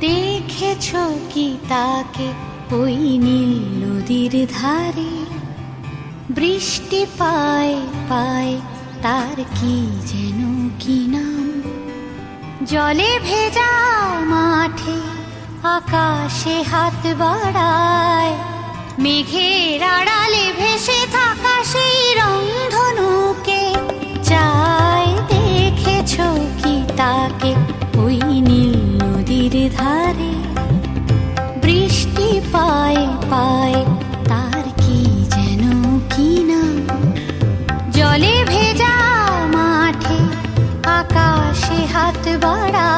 দেখেছ কি তাকে ওই নীল নদীর ধারে? বৃষ্টি পায় পায় তার কি যেন কি নাম। জলে ভেজা মাঠে আকাশে হাত বাড়ায়, মেঘের আড়ালে ভেসে থাকা সেই রংধনুকে চায়। দেখেছ কি তাকে ওই নীল নদীর ধারে? বৃষ্টি পায় পায় তার কি যেন কি নাম। জলে ভেজা মাঠে আকাশে হাত বাড়ায়,